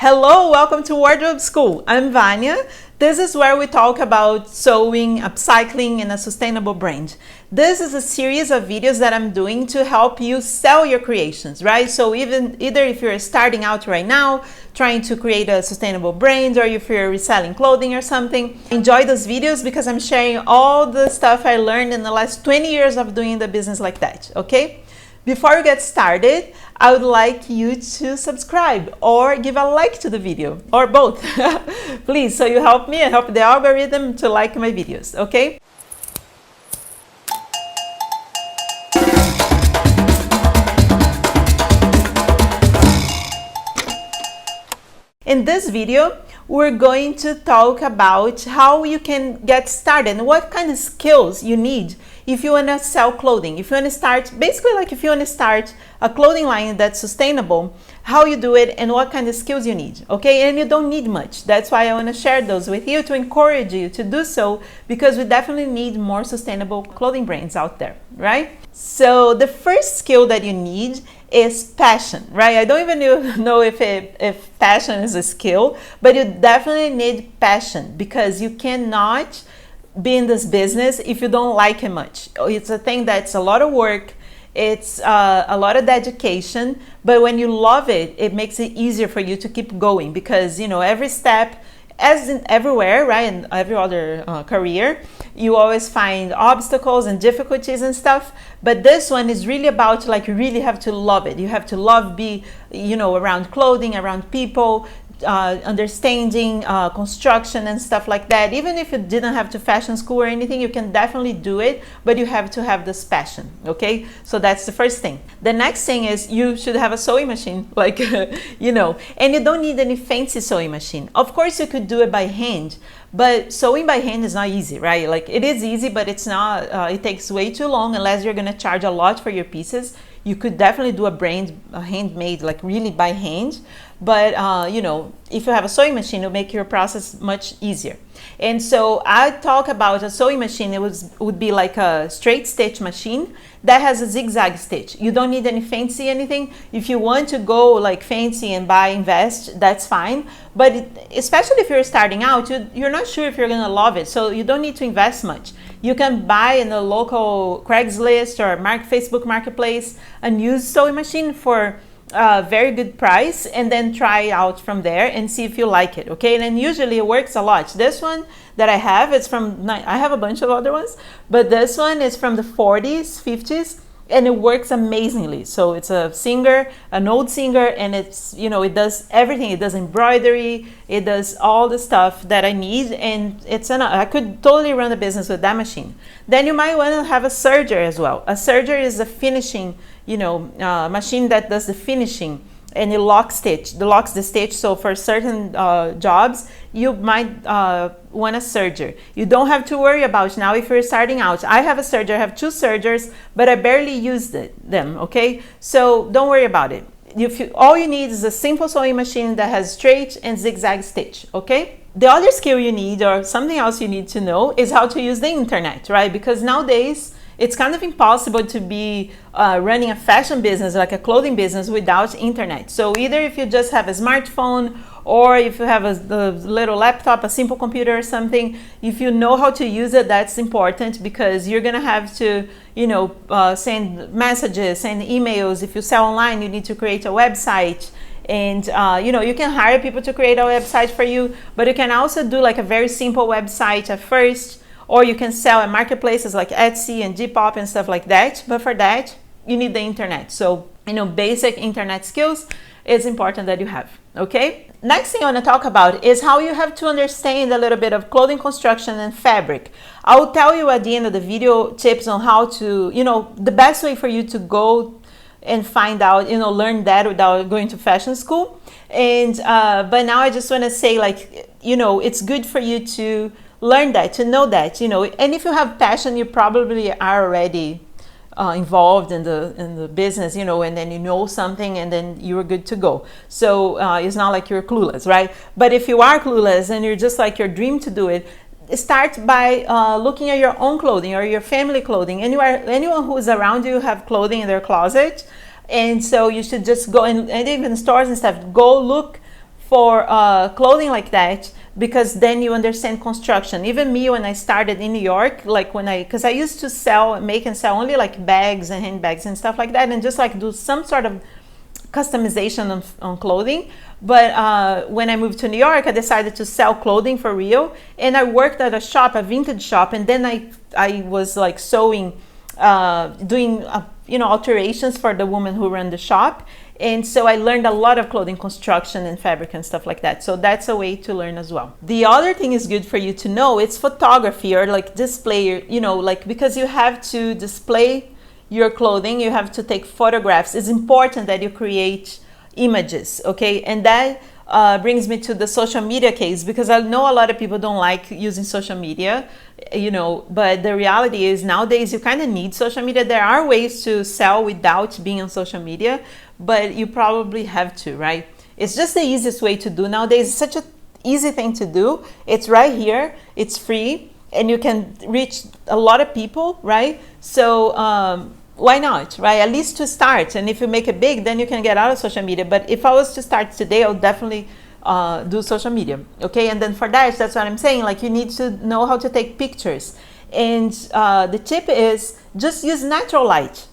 Hello, welcome to Wardrobe School. I'm Vanya. This is where we talk about sewing, upcycling, and a sustainable brand. This is a series of videos that I'm doing to help you sell your creations, right? So either if you're starting out right now, trying to create a sustainable brand, or if you're reselling clothing or something, enjoy those videos because I'm sharing all the stuff I learned in the last 20 years of doing the business like that, okay? Before we get started, I would like you to subscribe or give a like to the video, or both, please, so you help me and help the algorithm to like my videos, okay? In this video, we're going to talk about how you can get started and what kind of skills you need if you want to sell clothing. If you want to start, basically like if you want to start a clothing line that's sustainable, how you do it and what kind of skills you need, okay? And you don't need much. That's why I want to share those with you to encourage you to do so, because we definitely need more sustainable clothing brands out there, right? So the first skill that you need is passion, right? I don't even know if passion is a skill, but you definitely need passion because you cannot be in this business if you don't like it much. It's a thing that's a lot of work. It's a lot of dedication, but when you love it, it makes it easier for you to keep going because, you know, every step, as in everywhere, right, in every other career, you always find obstacles and difficulties and stuff, but this one is really about, like, you really have to love it. You have to love be, you know, around clothing, around people, understanding construction and stuff like that. Even if you didn't have to fashion school or anything, you can definitely do it, but you have to have this passion, okay? So that's the first thing. The next thing is you should have a sewing machine, like, you know, and you don't need any fancy sewing machine. Of course, you could do it by hand, but sewing by hand is not easy, right? Like, it is easy, but it's not, it takes way too long unless you're gonna charge a lot for your pieces. You could definitely do a handmade, like really by hand, but you know, if you have a sewing machine, it'll make your process much easier. And so I talk about a sewing machine. It would be like a straight stitch machine that has a zigzag stitch. You don't need any fancy anything. If you want to go like fancy and invest, that's fine. But especially if you're starting out, you're not sure if you're gonna love it, so you don't need to invest much. You can buy in a local Craigslist or Facebook Marketplace a used sewing machine for a very good price, and then try out from there and see if you like it, okay? And then usually it works a lot. This one that I have, it's from, I have a bunch of other ones, but this one is from the 40s, 50s, and it works amazingly. So it's a singer, an old singer, and it's, you know, it does everything. It does embroidery, it does all the stuff that I need, and I could totally run a business with that machine. Then you might want to have a serger as well. A serger is a finishing, you know, machine that does the finishing, and it locks the stitch. So for certain jobs, you might want a serger. You don't have to worry about now if you're starting out. I have a serger, I have two sergers, but I barely use them, okay? So don't worry about it. All you need is a simple sewing machine that has straight and zigzag stitch, okay? The other skill you need, or something else you need to know, is how to use the internet, right? Because nowadays, it's kind of impossible to be running a fashion business, like a clothing business, without internet. So either if you just have a smartphone, or if you have a little laptop, a simple computer or something, if you know how to use it, that's important, because you're gonna have to, you know, send messages, send emails. If you sell online, you need to create a website. And you know, you can hire people to create a website for you, but you can also do like a very simple website at first, or you can sell at marketplaces like Etsy and Depop and stuff like that. But for that, you need the internet. So, you know, basic internet skills is important that you have, okay? Next thing I want to talk about is how you have to understand a little bit of clothing construction and fabric. I'll tell you at the end of the video tips on how to, you know, the best way for you to go and find out, you know, learn that without going to fashion school. And but now I just want to say, like, you know, it's good for you to learn that, to know that, you know, and if you have passion, you probably are already involved in the business, you know, and then you know something, and then you're good to go. So it's not like you're clueless, right? But if you are clueless and you're just like your dream to do it, start by looking at your own clothing or your family clothing. Anyone who is around you have clothing in their closet, and so you should just go and even stores and stuff, go look for clothing like that, because then you understand construction. Even me, when I started in New York, like because I used to make and sell only like bags and handbags and stuff like that, and just like do some sort of customization on clothing. But when I moved to New York, I decided to sell clothing for real, and I worked at a vintage shop, and then I was like sewing, doing alterations for the woman who ran the shop. And so I learned a lot of clothing construction and fabric and stuff like that. So that's a way to learn as well. The other thing is good for you to know, it's photography, or like display, because you have to display your clothing, you have to take photographs. It's important that you create images, okay? And that brings me to the social media case, because I know a lot of people don't like using social media, but the reality is nowadays you kind of need social media. There are ways to sell without being on social media, but you probably have to, right? It's just the easiest way to do nowadays. It's such an easy thing to do. It's right here, it's free, and you can reach a lot of people, right? So why not, right? At least to start. And if you make it big, then you can get out of social media. But if I was to start today, I would definitely do social media, okay? And then for that's what I'm saying, like you need to know how to take pictures. And the tip is just use natural light.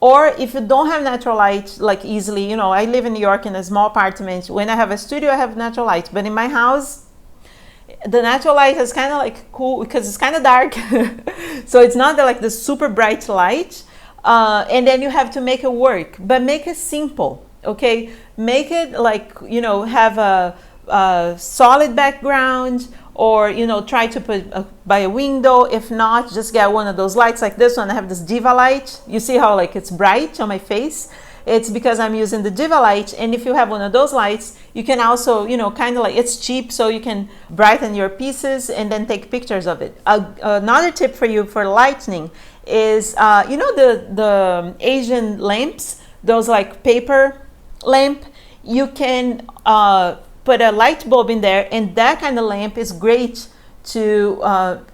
Or if you don't have natural light, like easily, I live in New York in a small apartment. When I have a studio, I have natural light. But in my house, the natural light is kind of like cool because it's kind of dark. So it's not like the super bright light. And then you have to make it work, but make it simple, okay? Make it like, have a solid background, or, try to put by a window. If not, just get one of those lights like this one. I have this Diva light. You see how like it's bright on my face? It's because I'm using the Diva light. And if you have one of those lights, you can also, kind of like, it's cheap, so you can brighten your pieces and then take pictures of it. Another tip for you for lightning is, the Asian lamps, those like paper lamp, you can put a light bulb in there, and that kind of lamp is great to have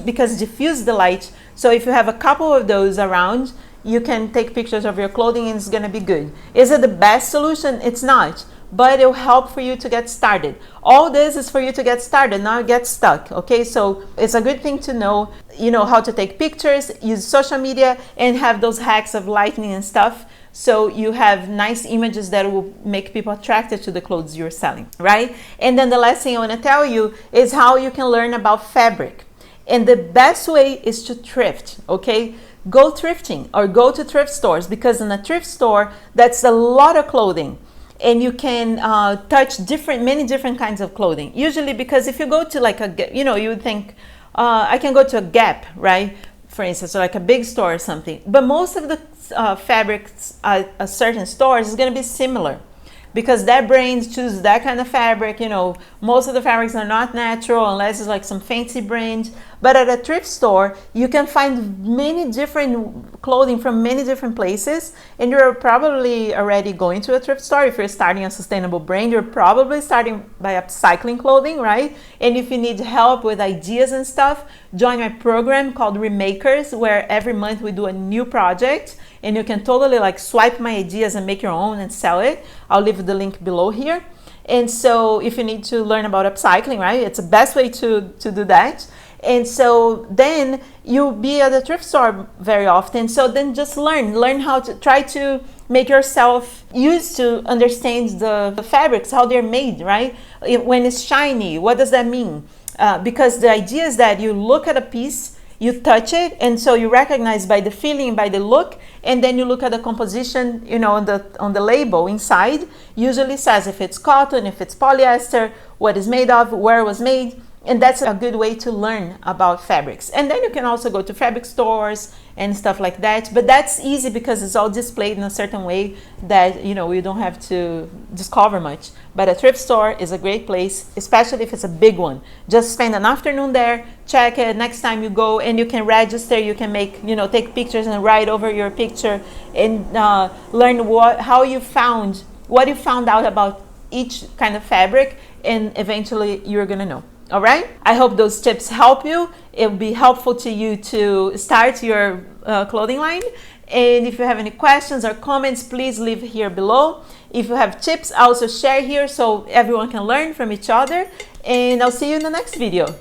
because it diffuse the light. So if you have a couple of those around, you can take pictures of your clothing and it's going to be good. Is it the best solution? It's not, but it will help for you to get started. All this is for you to get started, not get stuck, okay? So it's a good thing to know, how to take pictures, use social media, and have those hacks of lighting and stuff, so you have nice images that will make people attracted to the clothes you're selling, right? And then the last thing I want to tell you is how you can learn about fabric. And the best way is to thrift, okay? Go thrifting or go to thrift stores, because in a thrift store, that's a lot of clothing. And you can touch many different kinds of clothing. Usually, because if you go to you would think, I can go to a Gap, right? For instance, or like a big store or something. But most of the fabrics at certain stores is going to be similar, because that brand chooses that kind of fabric. Most of the fabrics are not natural unless it's like some fancy brand. But at a thrift store, you can find many different clothing from many different places. And you're probably already going to a thrift store. If you're starting a sustainable brand, you're probably starting by upcycling clothing, right? And if you need help with ideas and stuff, join my program called Remakers, where every month we do a new project. And you can totally like swipe my ideas and make your own and sell it. I'll leave the link below here. And so if you need to learn about upcycling, right, it's the best way to do that. And so then you'll be at the thrift store very often. So then just learn how to try to make yourself used to understand the fabrics, how they're made, right? When it's shiny, what does that mean? Because the idea is that you look at a piece, you touch it, and so you recognize by the feeling, by the look, and then you look at the composition, on the label inside. Usually says if it's cotton, if it's polyester, what is made of, where it was made. And that's a good way to learn about fabrics. And then you can also go to fabric stores and stuff like that. But that's easy because it's all displayed in a certain way that, you don't have to discover much. But a thrift store is a great place, especially if it's a big one. Just spend an afternoon there, check it. Next time you go, and you can register, you can make, take pictures and write over your picture, and learn what you found out about each kind of fabric, and eventually you're gonna know. All right, I hope those tips help you. It will be helpful to you to start your clothing line. And if you have any questions or comments, please leave here below. If you have tips, also share here so everyone can learn from each other. And I'll see you in the next video.